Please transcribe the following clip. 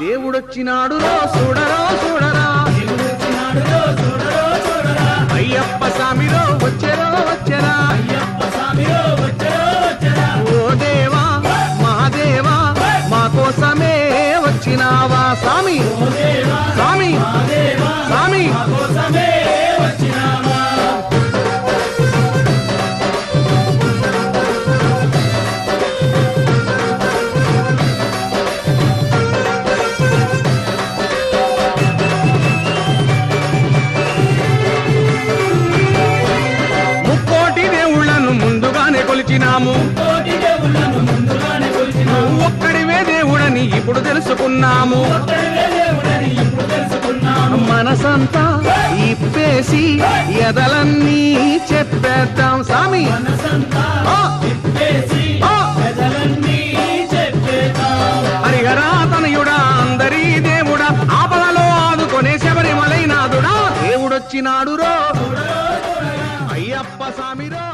దేవుడొచ్చినాడు రో చూడరో చూడరా, అయ్యప్ప స్వామిరో వచ్చెరో వచ్చెరా, ఓ దేవా మహాదేవా మా కోసమే వచ్చినావా స్వామి, స్వామి స్వామి. కొలిచినాము ఒక్కడివే దేవుడని ఇప్పుడు తెలుసుకున్నాము, మనసంతా ఇప్పేసి ఎదలన్నీ చెప్పేద్దాం స్వామి, హరిహరా తనయుడా అందరీ దేవుడా ఆపదలో ఆదుకొనే శబరిమలైనాథుడా, దేవుడొచ్చినాడు రో అయ్యప్ప స్వామిరో.